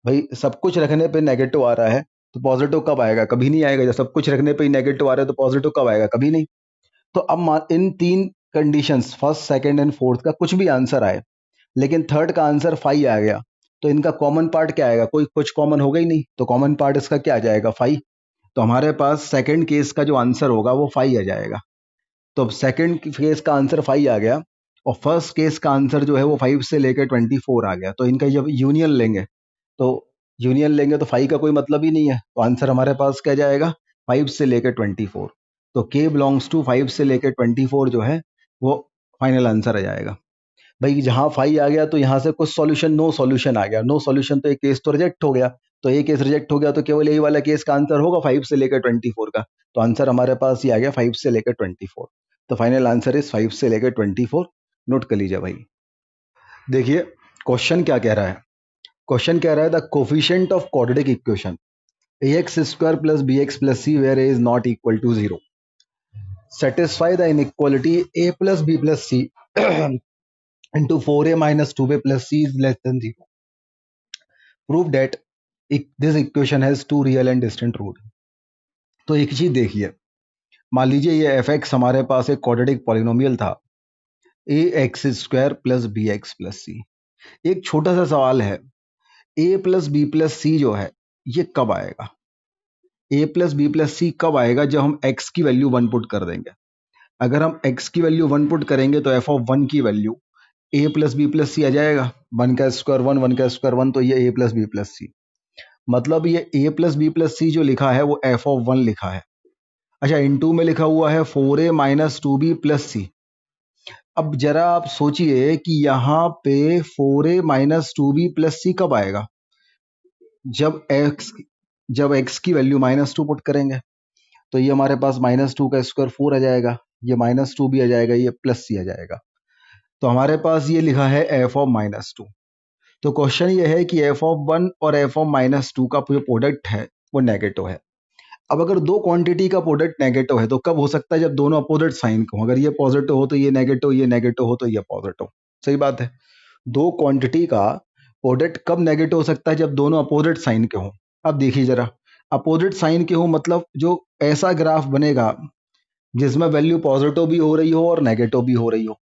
भाई सब कुछ रखने पे नेगेटिव आ रहा है तो पॉजिटिव कब आएगा? कभी नहीं आएगा। जब सब कुछ रखने पे ही नेगेटिव आ रहा है तो पॉजिटिव कब आएगा? कभी नहीं। तो अब इन तीन conditions first second and fourth का कुछ भी आंसर आए लेकिन थर्ड का आंसर 5 आ गया तो इनका कॉमन पार्ट क्या आएगा? कोई कुछ कॉमन होगा ही नहीं, तो कॉमन पार्ट इसका क्या आ जाएगा? 5। तो हमारे पास सेकंड केस का जो आंसर होगा वो 5 आ जाएगा। तो अब सेकंड केस का आंसर 5 आ गया और फर्स्ट केस का आंसर जो है वो 5 से लेकर 24 आ गया। तो इनका जब यूनियन लेंगे तो यूनियन लेंगे, तो 5 का कोई मतलब ही नहीं है, तो आंसर हमारे पास क्या जाएगा? 5 से लेकर 24। तो k बिलोंग्स टू 5 से लेकर 24 जो है वो फाइनल आंसर आ जाएगा। भाई जहाँ 5 आ गया तो यहाँ से कुछ सॉल्यूशन, नो सॉल्यूशन आ गया। नो सॉल्यूशन तो एक केस तो रिजेक्ट हो गया, तो एक केस रिजेक्ट हो गया तो केवल यही वाला केस का आंसर होगा 5 से लेकर 24 का। तो आंसर हमारे पास ये आ गया 5 से लेकर 24। तो फाइनल आंसर इज 5 से लेकर 24। नोट कर लीजिए भाई। देखिए क्वेश्चन क्या कह रहा है। क्वेश्चन कह रहा है the coefficient of quadratic equation ax square plus bx plus c where a is not equal to 0 satisfy the inequality a plus b plus c into 4a minus 2b plus c is less than 0. Prove that this equation has two real and distinct root. तो एक चीज देखिए, मान लीजिए ये एफ एक्स हमारे पास एक क्वाड्रेटिक पॉलिनोमियल था a x square plus B x plus c. एक छोटा सा सवाल है, a plus b plus c जो है ये कब आएगा? A plus b plus c कब आएगा? जब हम एक्स की वैल्यू वन पुट कर देंगे। अगर हम x की वैल्यू वन पुट करेंगे तो एफ ऑफ वन की value a plus b plus c आ जाएगा। वन का स्क्वायर वन, वन का स्क्वायर वन, तो ये a plus b plus c. मतलब ये a plus b plus c जो लिखा है वो एफ ऑफ वन लिखा है। अच्छा, इन टू में लिखा हुआ है 4a minus two b plus c. अब जरा आप सोचिए कि यहाँ पे 4a minus two b plus c कब आएगा? जब x की वैल्यू माइनस टू पुट करेंगे तो ये हमारे पास माइनस टू का स्क्वायर 4 आ जाएगा, ये माइनस टू भी आ जाएगा, ये प्लस सी आ जाएगा। तो हमारे पास ये लिखा है एफ ऑफ माइनस टू। तो क्वेश्चन ये है कि एफ ऑफ वन और एफ ऑफ माइनस टू का जो प्रोडक्ट है वो नेगेटिव है। अब अगर दो क्वांटिटी का प्रोडक्ट नेगेटिव है तो कब हो सकता है? जब दोनों अपोजिट साइन के हो। अगर ये पॉजिटिव हो तो ये नेगेटिव, ये नेगेटिव हो तो ये पॉजिटिव। सही बात है। दो क्वांटिटी का प्रोडक्ट कब नेगेटिव हो सकता है? जब दोनों अपोजिट साइन के हो। अब देखिए जरा, अपोजिट साइन के हो मतलब जो ऐसा ग्राफ बनेगा जिसमें वैल्यू पॉजिटिव भी हो रही हो और नेगेटिव भी हो रही हो।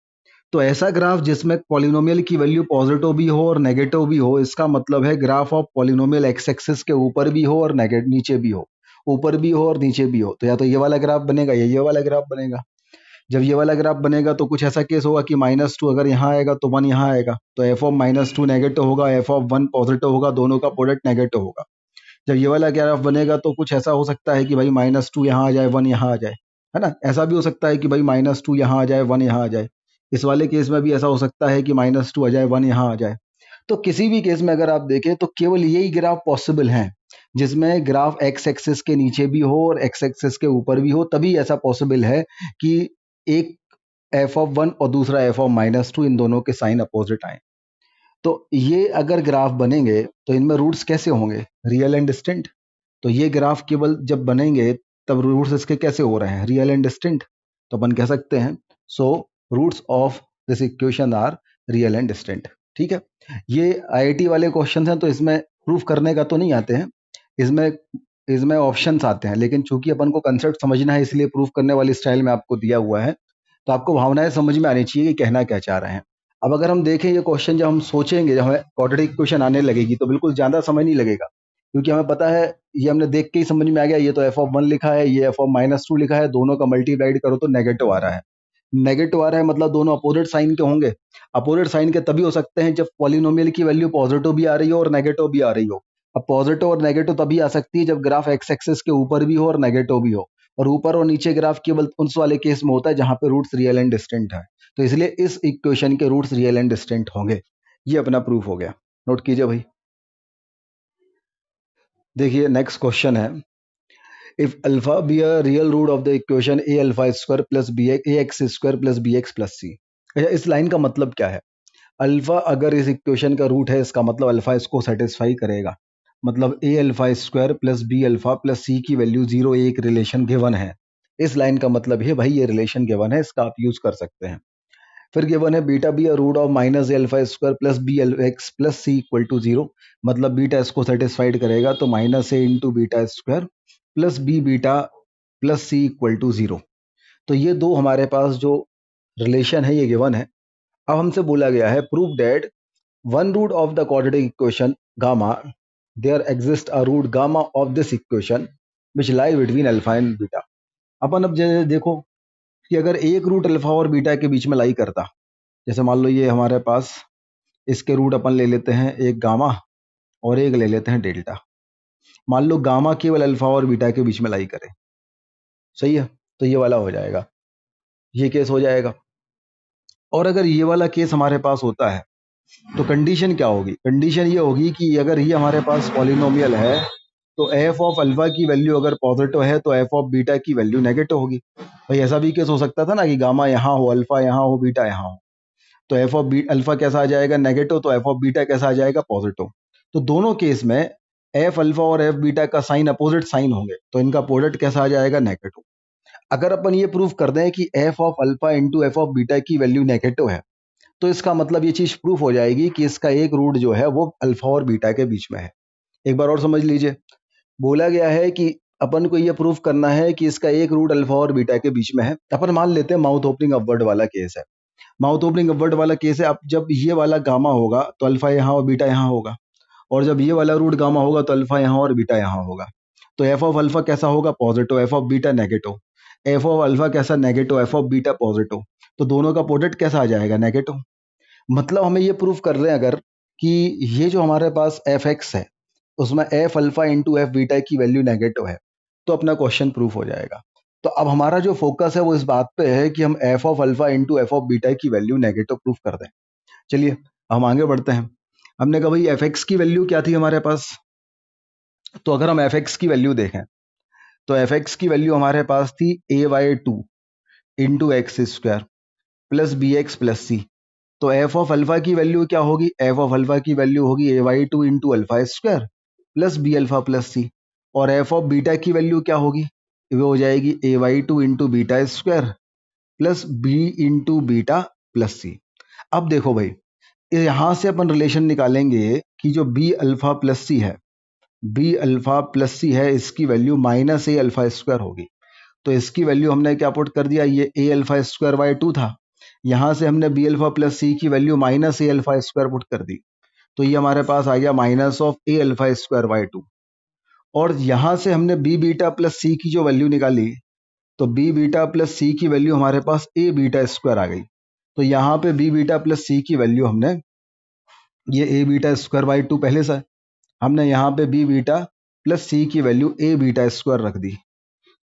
तो ऐसा ग्राफ जिसमें पॉलिनोमियल की वैल्यू पॉजिटिव भी हो और नेगेटिव भी हो, इसका मतलब है graph of polynomial x axis के ऊपर भी हो और नेगेटिव नीचे भी हो, ऊपर भी हो और नीचे भी हो। तो या तो ये वाला ग्राफ बनेगा या ये वाला ग्राफ बनेगा। जब ये वाला ग्राफ बनेगा तो कुछ ऐसा केस होगा कि माइनस टू अगर यहाँ आएगा तो वन यहाँ आएगा, तो f of minus two negative होगा, एफ ऑफ वन पॉजिटिव होगा, दोनों का प्रोडक्ट नेगेटिव होगा। जब ये वाला ग्राफ बनेगा तो कुछ ऐसा हो सकता है कि भाई माइनस टू यहाँ आ जाए, वन यहाँ आ जाए, है ना। ऐसा भी हो सकता है कि भाई माइनस टू यहाँ आ जाए, वन यहाँ आ जाए। इस वाले केस में भी ऐसा हो सकता है कि माइनस टू आ जाए, वन यहाँ आ जाए। तो किसी भी केस में अगर आप देखें तो केवल यही ग्राफ पॉसिबल हैं जिसमें ग्राफ एक्स एक्सिस के नीचे भी हो और एक्स एक्सिस के ऊपर भी हो, तभी ऐसा पॉसिबल है कि एक एफ ऑफ वन और दूसरा एफ ऑफ माइनस टू इन दोनों के साइन अपोजिट आए। तो ये अगर ग्राफ बनेंगे तो इनमें रूट्स कैसे होंगे? Real and distinct. तो ये ग्राफ केवल जब बनेंगे तब रूट्स इसके कैसे हो रहे हैं? Real and distinct. तो अपन कह सकते हैं so roots of this equation are real and distinct. ठीक है, ये आईआईटी वाले क्वेश्चन हैं तो इसमें प्रूफ करने का तो नहीं आते हैं, इसमें इसमें ऑप्शंस आते हैं, लेकिन चूंकि अपन को कंसेप्ट समझना है इसलिए प्रूफ करने वाली स्टाइल में आपको दिया हुआ है। तो आपको भावनाएं समझ में आनी चाहिए कि कहना क्या चाह रहे हैं। अब अगर हम देखें ये क्वेश्चन, जब हम सोचेंगे, जब हमें क्वाड्रेटिक इक्वेशन आने लगेगी तो बिल्कुल ज़्यादा समय नहीं लगेगा, क्योंकि हमें पता है, ये हमने देख के ही समझ में आ गया, ये तो एफ ऑफ वन लिखा है, ये एफ ऑफ माइनस टू लिखा है, दोनों का मल्टीप्लाइड करो तो नेगेटिव आ रहा है। नेगेटिव आ रहा है मतलब दोनों अपोजिट साइन के होंगे। अपोजिट साइन के तभी हो सकते हैं जब पॉलिनोमियल की वैल्यू पॉजिटिव भी आ रही हो और नेगेटिव भी आ रही हो। अब पॉजिटिव और नेगेटिव तभी आ सकती है जब ग्राफ एक्स एक्सिस के ऊपर भी हो और नेगेटिव भी हो, और ऊपर और नीचे ग्राफ केवल उस वाले केस में होता है जहां पे रूट्स रियल एंड डिस्टिंक्ट है। तो इसलिए इस इक्वेशन के रूट्स रियल एंड डिस्टिंक्ट होंगे। ये अपना प्रूफ हो गया। नोट कीजिए भाई। देखिए नेक्स्ट क्वेश्चन है, if alpha be a real root of the equation a alpha square plus b a x square plus B x plus c, अच्छा, इस लाइन का मतलब क्या है? अल्फा अगर इस इक्वेशन का रूट है, इसका मतलब अल्फा इसको सेटिस्फाई करेगा। मतलब a alpha square plus b alpha plus c की वैल्यू 0 एक रिलेशन गिवन है। इस लाइन का मतलब है भाई ये रिलेशन गिवन है, इसका आप यूज कर सकते हैं। फिर गिवन है beta B root of minus A alpha square plus B x plus C equal to 0। मतलब बीटा इसको सेटिस्फाइड करेगा, तो minus A into beta square plus B beta plus C equal to 0। तो ये दो हमारे पास जो रिलेशन है ये गिवन है। अब हमसे बोला गया है prove that one root of the quadratic equation gamma there exist a root gamma of this equation which lie between alpha and beta. अपन अब देखो कि अगर एक रूट अल्फा और बीटा के बीच में लाई करता, जैसे मान लो ये हमारे पास इसके रूट अपन ले लेते हैं, एक गामा और एक ले लेते हैं डेल्टा। मान लो गामा केवल अल्फा और बीटा के बीच में लाई करे, सही है, तो ये वाला हो जाएगा, ये केस हो जाएगा। और अगर ये वाला केस हमारे पास होता है तो कंडीशन क्या होगी? कंडीशन ये होगी कि अगर ये हमारे पास पॉलिनोमियल है तो एफ ऑफ अल्फा की वैल्यू अगर पॉजिटिव है तो एफ ऑफ बीटा की वैल्यू नेगेटिव होगी। भाई ऐसा भी केस हो सकता था ना कि गामा यहाँ हो, अल्फा यहाँ हो, बीटा यहाँ हो, तो एफ ऑफ बी अल्फा कैसा आ जाएगा? नेगेटिव। तो एफ ऑफ बीटा कैसा आ जाएगा? पॉजिटिव। तो दोनों केस में एफ अल्फा और एफ बीटा का साइन अपोजिट साइन होंगे, तो इनका प्रोडक्ट कैसा आ जाएगा? नेगेटिव। अगर अपन ये प्रूव कर दें कि f of alpha into F of beta की वैल्यू नेगेटिव है, तो इसका मतलब ये चीज प्रूफ हो जाएगी कि इसका एक रूट जो है वो अल्फा और बीटा के बीच में है। एक बार और समझ लीजिए, बोला गया है कि अपन को ये प्रूफ करना है कि इसका एक रूट अल्फा और बीटा के बीच में है। अपन मान लेते हैं माउथ ओपनिंग अपवर्ड वाला केस है। माउथ ओपनिंग अपवर्ड वाला केस है। अब जब ये वाला गामा होगा तो अल्फा यहाँ और बीटा यहाँ होगा, और जब ये वाला रूट गामा होगा तो अल्फा यहाँ और बीटा यहाँ होगा। तो एफ ऑफ अल्फा कैसा होगा? Positive. F of beta negative. F of alpha कैसा? Negative. F of beta positive. तो दोनों का प्रोडक्ट कैसा आ जाएगा? नेगेटिव। मतलब हमें ये प्रूफ कर रहे हैं अगर कि ये जो हमारे पास एफ एक्स है उसमें F alpha into F beta की वैल्यू नेगेटिव है, तो अपना क्वेश्चन प्रूफ हो जाएगा। तो अब हमारा जो फोकस है वो इस बात पे है कि हम F of alpha into F of beta की वैल्यू नेगेटिव प्रूफ कर दें। चलिए हम आगे बढ़ते हैं। हमने कहा भाई एफ एक्स की वैल्यू क्या थी हमारे पास, तो अगर हम एफ एक्स की वैल्यू देखें तो एफ एक्स की वैल्यू हमारे पास थी a Y two into x square plus B x plus c. तो एफ ऑफ अल्फा की वैल्यू क्या होगी? एफ ऑफ अल्फा की वैल्यू होगी a Y two into alpha square plus b alpha plus c. और एफ ऑफ बीटा की वैल्यू क्या होगी? वो हो जाएगी a Y two into beta square plus b into beta plus c. अब देखो भाई, यहां से अपन रिलेशन निकालेंगे कि जो बी अल्फा प्लस सी है, बी अल्फा प्लस सी है, इसकी value minus A alpha square होगी। तो इसकी वैल्यू हमने क्या पुट कर दिया? ये ए अल्फा स्क्वायर बाई टू था, यहां से हमने बी अल्फा प्लस सी की value minus A alpha square put कर दी, तो ये हमारे पास आ गया minus of A alpha square by two. और यहां से हमने बी बीटा प्लस सी की जो वैल्यू निकाली, तो बी बीटा प्लस सी की वैल्यू हमारे पास ए बीटा स्क्वायर आ गई। तो यहाँ पे बी बीटा प्लस सी की वैल्यू हमने ये ए बीटा स्क्वायर बाई टू पहले से, हमने यहाँ पे बी बीटा प्लस सी की वैल्यू ए बीटा स्क्वायर रख दी,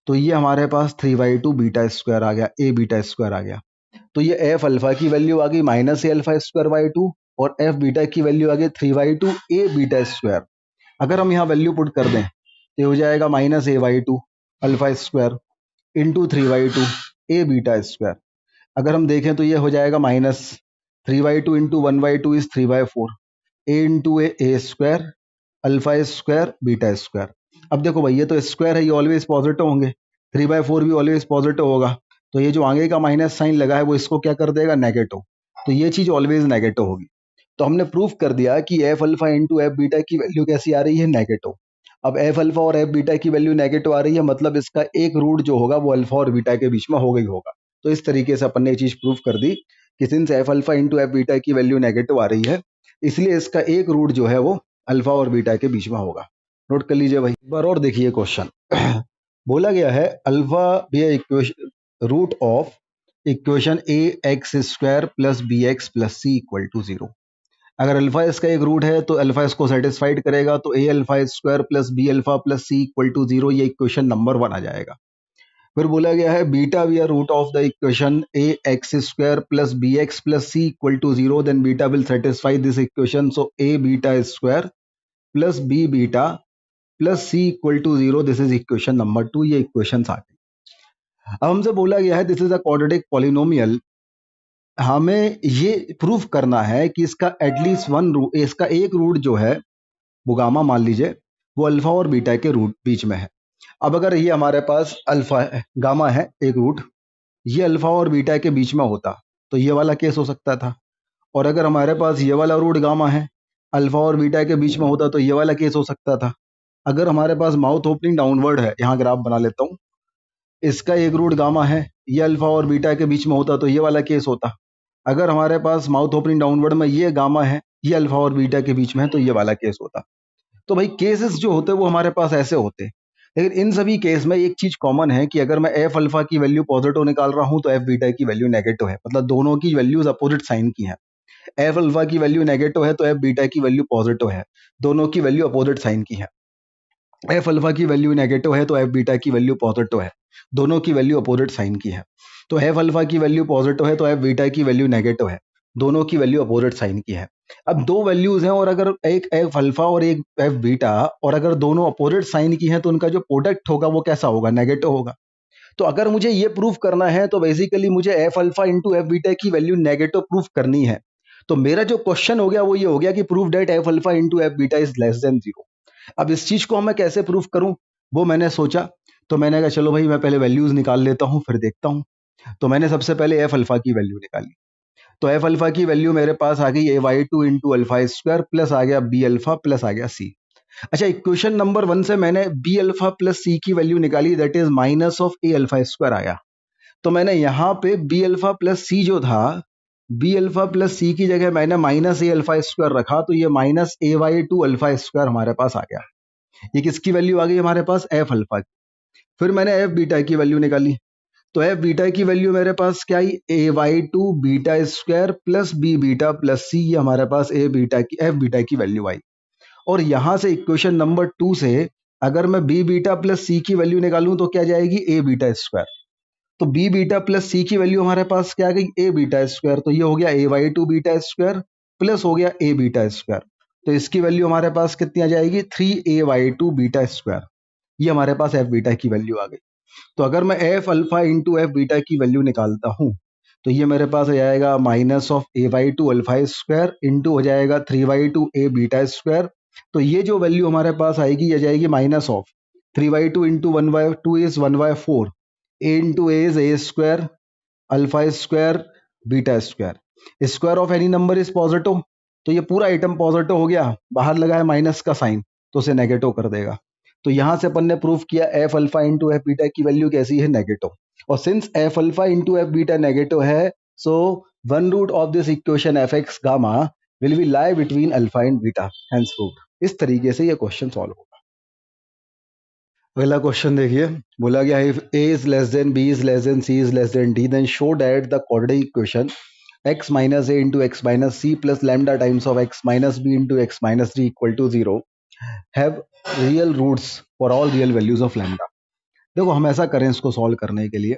तो ये हमारे पास 3/2 बीटा स्क्वायर आ गया, ए बीटा स्क्वायर आ गया। तो ये एफ अल्फा की वैल्यू आ गई minus A alpha square by two, और एफ बीटा की वैल्यू आ गई 3/2 ए बीटा स्क्वायर। अगर हम यहाँ वैल्यू पुट कर दें तो ये हो जाएगा minus A by two alpha square into 3/2 A beta square. अगर हम देखें तो ये हो जाएगा minus 3/2 into 1/2 is 3/4 A into A square alpha square beta square. अब देखो भाई ये तो स्क्वायर है, ये ऑलवेज पॉजिटिव होंगे, 3/4 भी ऑलवेज पॉजिटिव होगा, तो ये जो आगे का माइनस साइन लगा है वो इसको क्या कर देगा? नेगेटिव। तो ये चीज ऑलवेज नेगेटिव होगी। तो हमने प्रूफ कर दिया कि F alpha into F beta की वैल्यू कैसी आ रही है? नेगेटिव। अब एफ अल्फा और एफ बीटा की वैल्यू नेगेटिव आ रही है, मतलब इसका एक रूट जो होगा वो अल्फा और बीटा के बीच में होगा ही होगा। तो इस तरीके से अपन ने ये चीज प्रूफ कर दी कि since F alpha into F beta की वैल्यू नेगेटिव आ रही है, इसलिए इसका एक रूट जो है वो अल्फा और बीटा के बीच में होगा। नोट कर लीजिए भाई। एक बार और देखिए क्वेश्चन। बोला गया है अल्फा भी equation root of equation A x square plus B x plus C equal to 0। अगर अल्फा इसका एक रूट है तो अल्फा इसको सेटिस्फाइड करेगा, तो a alpha square plus b alpha plus C equal to 0, ये इक्वेशन नंबर 1 आ जाएगा। फिर बोला गया है बीटा भी root of the equation A x square plus B x plus C equal to 0, then beta will satisfy this equation, so A beta square plus B beta plus C equal to 0, this is equation number 2। ये इक्वेशन आ गई। अब हमसे बोला गया है this is a quadratic polynomial हमें ये प्रूफ करना है कि इसका एटलीस्ट वन रूट, इसका एक रूट जो है वो गामा मान लीजिए, वो अल्फा और बीटा के रूट बीच में है। अब अगर ये हमारे पास अल्फा है, गामा है एक रूट, ये अल्फा और बीटा के बीच में होता तो ये वाला केस हो सकता था। और अगर हमारे पास ये वाला रूट गामा है, अल्फा और बीटा के बीच में होता तो ये वाला केस हो सकता था। अगर हमारे पास माउथ ओपनिंग डाउनवर्ड है, यहाँ ग्राफ बना लेता हूँ, इसका एक रूट गामा है, ये अल्फा और बीटा के बीच में होता तो ये वाला केस होता। अगर हमारे पास माउथ ओपनिंग डाउनवर्ड में ये गामा है, ये अल्फा और बीटा के बीच में है, तो ये वाला केस होता। तो भाई केसेस जो होते हैं वो हमारे पास ऐसे होते हैं। लेकिन इन सभी केस में एक चीज कॉमन है कि अगर मैं एफ अल्फा की वैल्यू पॉजिटिव निकाल रहा हूं तो एफ बीटा की वैल्यू नेगेटिव है, मतलब दोनों की वैल्यूज अपोजिट साइन की हैं। एफ अल्फा की वैल्यू नेगेटिव है तो एफ बीटा की वैल्यू पॉजिटिव है, दोनों की वैल्यू अपोजिट साइन की है। एफ अल्फा की वैल्यू नेगेटिव है तो एफ बीटा की वैल्यू पॉजिटिव है, दोनों की वैल्यू अपोजिट साइन की है। तो एफ अल्फा की वैल्यू पॉजिटिव है तो एफ बीटा की वैल्यू नेगेटिव है, दोनों की वैल्यू अपोजिट साइन की है। अब दो वैल्यूज हैं और अगर एक एफ अल्फा और एक एफ बीटा, और अगर दोनों अपोजिट साइन की हैं तो उनका जो प्रोडक्ट होगा वो कैसा होगा, नेगेटिव होगा। तो अगर मुझे ये प्रूफ करना है तो बेसिकली मुझे F alpha into F beta की वैल्यू नेगेटिव प्रूफ करनी है। तो मेरा जो क्वेश्चन हो गया वो ये हो गया कि proof that F alpha into F beta is less than zero. अब इस चीज को मैं कैसे प्रूफ करूं, वो मैंने सोचा। तो मैंने कहा चलो भाई मैं पहले वैल्यूज निकाल लेता हूं फिर देखता हूं। तो मैंने सबसे पहले एफ अल्फा की वैल्यू निकाली। तो एफ अल्फा की वैल्यू मेरे पास आ गई a Y two into alpha square plus आ गया बी अल्फा प्लस आ गया सी। अच्छा, इक्वेशन नंबर 1 से मैंने बी अल्फा प्लस सी की वैल्यू निकाली, that is minus of A alpha square आया। तो मैंने यहाँ पे बी अल्फा प्लस सी जो था, बी अल्फा प्लस सी की जगह मैंने माइनस ए अल्फा स्क्वायर रखा, तो ये minus A Y two alpha square हमारे पास आ गया। ये किसकी वैल्यू आ गई हमारे पास, एफ अल्फा की। फिर मैंने एफ बीटा की वैल्यू निकाली। तो एफ बीटा की वैल्यू मेरे पास क्या आई, a Y two beta square plus B beta plus c, ये हमारे पास ए बीटा की एफ बीटा की वैल्यू आई। और यहां से इक्वेशन नंबर 2 से अगर मैं बी बीटा प्लस सी की वैल्यू निकालूं तो क्या जाएगी, ए बीटा स्क्वायर। तो बी बीटा प्लस सी की वैल्यू हमारे पास क्या आ गई, ए बीटा स्क्वायर। तो ये हो गया A Y two beta square plus हो गया ए बीटा स्क्वायर। तो इसकी वैल्यू हमारे पास कितनी आ जाएगी, 3 a/2 बीटा स्क्वायर। ये हमारे पास एफ बीटा की वैल्यू आ गई। तो अगर मैं F alpha into F beta की वैल्यू निकालता हूं तो ये मेरे पास आ जाएगा minus of A Y two alpha square into हो जाएगा 3/2 ए बीटा स्क्वायर। तो ये जो वैल्यू हमारे पास आएगी ये जाएगी minus of 3/2 into 1/2 is 1/4, A into A is a square alpha square beta square. Square of any number is positive, तो ये पूरा आइटम पॉजिटिव हो गया, बाहर लगा है माइनस का साइन तो उसे नेगेटिव कर देगा। तो यहां से अपन ने प्रूफ किया F alpha into F beta की वैल्यू कैसी है, नेगेटिव। और since F alpha into F beta negative है, so one root of this equation F X gamma will be lie between alpha and beta, hence proved. इस तरीके से ये क्वेश्चन सॉल्व होगा। अगला क्वेश्चन देखिए, बोला गया है if a is less than b is less than c is less than d then show that the quadratic equation x minus a into x minus c plus lambda times of x minus b into x minus d equal to 0 have real roots for all real values of lambda। देखो हम ऐसा करें, इसको सॉल्व करने के लिए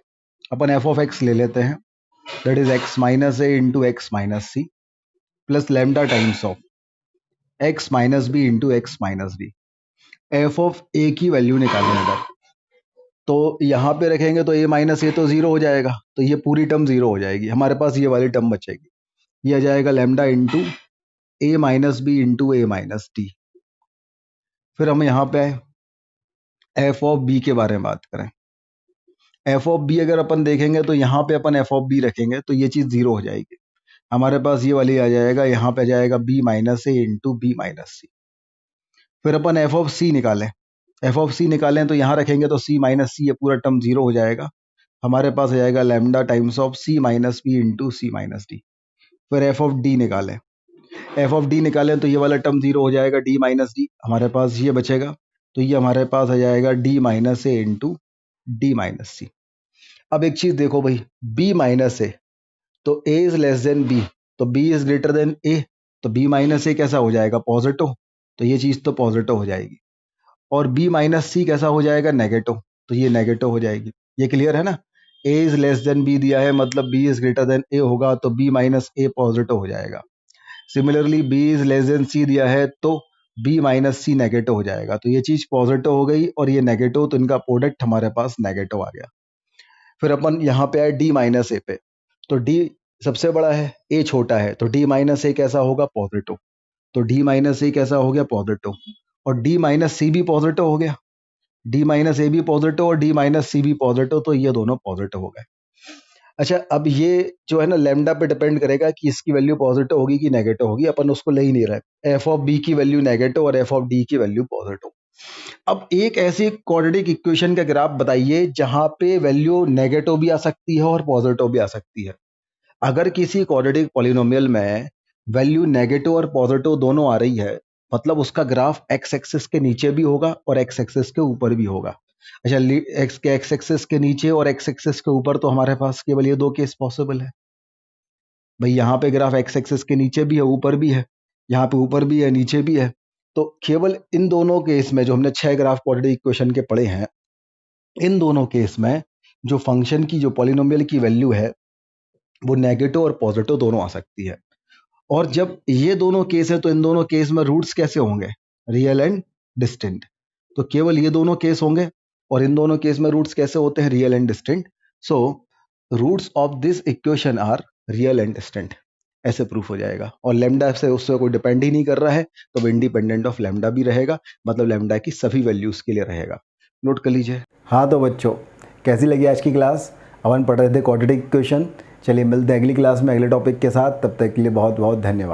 अपन f of x ले लेते हैं, that is x minus a into x minus c plus lambda times of x minus b into x minus d। f of a की वैल्यू निकालने अगर तो यहाँ पे रखेंगे तो a माइनस ए तो जीरो हो जाएगा, तो ये पूरी टर्म जीरो हो जाएगी, हमारे पास ये वाली टर्म बचेगी। ये आ जाएगा लैम्डा इंटू ए माइनस बी इंटू ए माइनस डी। फिर हम यहाँ पे एफ ऑफ बी के बारे में बात करें। एफ ऑफ बी अगर अपन देखेंगे तो यहाँ पे अपन एफ ऑफ बी रखेंगे तो ये चीज जीरो हो जाएगी, हमारे पास ये वाली आ जाएगा, यहाँ पे आ जाएगा B minus A into B minus सी। फिर अपन एफ ऑफ सी निकालें, एफ ऑफ सी निकालें तो यहाँ रखेंगे तो सी माइनस सी, ये पूरा टर्म जीरो हो जाएगा, हमारे पास आ जाएगा lambda times of C minus B into C minus D. फिर एफ ऑफ डी निकालें, एफ ऑफ डी निकालें तो ये वाला टर्म जीरो हो जाएगा, डी माइनस डी हमारे पास ये बचेगा, तो ये हमारे पास आ जाएगा D minus A into D minus सी। अब एक चीज देखो भाई, बी माइनस ए तो ए इज लेस देन बी, तो बी इज ग्रेटर देन ए, तो बी माइनस ए कैसा हो जाएगा, पॉजिटिव, तो ये चीज तो पॉजिटिव हो जाएगी। और बी माइनस सी कैसा हो जाएगा, नेगेटिव, तो ये नेगेटिव हो जाएगी। ये क्लियर है ना, A is less than B दिया है मतलब B is greater than A होगा, तो बी माइनस ए पॉजिटिव हो जाएगा। Similarly B is less than C दिया है तो बी माइनस सी नेगेटिव हो जाएगा, तो ये चीज पॉजिटिव हो गई और ये नेगेटिव, तो इनका प्रोडक्ट हमारे पास नेगेटिव आ गया। फिर अपन यहाँ पे आए डी माइनस ए पे, तो डी सबसे बड़ा है, ए छोटा है, तो डी माइनस ए कैसा होगा? पॉजिटिव। तो डी माइनस ए कैसा हो गया? पॉजिटिव। और डी माइनस सी भी पॉजिटिव हो गया, डी माइनस ए भी पॉजिटिव और डी माइनस सी भी पॉजिटिव, तो ये दोनों पॉजिटिव हो गए। अच्छा, अब ये जो है ना लैम्डा पे डिपेंड करेगा कि इसकी वैल्यू पॉजिटिव होगी कि नेगेटिव होगी, अपन उसको ले ही नहीं रहे। एफ ऑफ बी की वैल्यू नेगेटिव और एफ ऑफ डी की वैल्यू पॉजिटिव। अब एक ऐसी क्वाड्रेटिक इक्वेशन का ग्राफ बताइए जहां पे वैल्यू नेगेटिव भी आ सकती है और पॉजिटिव भी आ सकती है। अगर किसी क्वाड्रेटिक पॉलिनोमियल में वैल्यू नेगेटिव और पॉजिटिव दोनों आ रही है, मतलब उसका ग्राफ एक्स एक्सिस के नीचे भी होगा और एक्स एक्सिस के ऊपर भी होगा। अच्छा, एक्स एक्सिस के नीचे और एक्स एक्सिस के ऊपर तो हमारे पास केवल ये दो केस पॉसिबल है भाई। यहाँ पे ग्राफ एक्स एक्सिस के नीचे भी है, ऊपर भी है, यहाँ पे ऊपर भी है, नीचे भी है। तो केवल इन दोनों केस में जो हमने 6 ग्राफ क्वाड्रेटिक इक्वेशन के पढ़े हैं, इन दोनों केस में जो फंक्शन की जो पॉलिनोमियल की वैल्यू है वो नेगेटिव और पॉजिटिव दोनों आ सकती है। और जब ये दोनों केस है तो इन दोनों केस में रूट्स कैसे होंगे? Real and distinct. तो केवल ये दोनों केस होंगे और इन दोनों केस में रूट्स कैसे होते हैं? Real and distinct. So roots of this equation are real and distinct, ऐसे प्रूफ हो जाएगा। और लैम्डा से उससे कोई डिपेंड ही नहीं कर रहा है, तो इंडिपेंडेंट ऑफ लैम्डा भी रहेगा, मतलब लैम्डा की सभी वैल्यूज के लिए रहेगा। नोट कर लीजिए। हाँ तो बच्चों, कैसी लगी आज की क्लास? अपन पढ़ रहे थे क्वाड्रेटिक इक्वेशन। चलिए मिलते हैं अगली क्लास में अगले टॉपिक के साथ, तब तक के लिए बहुत बहुत धन्यवाद।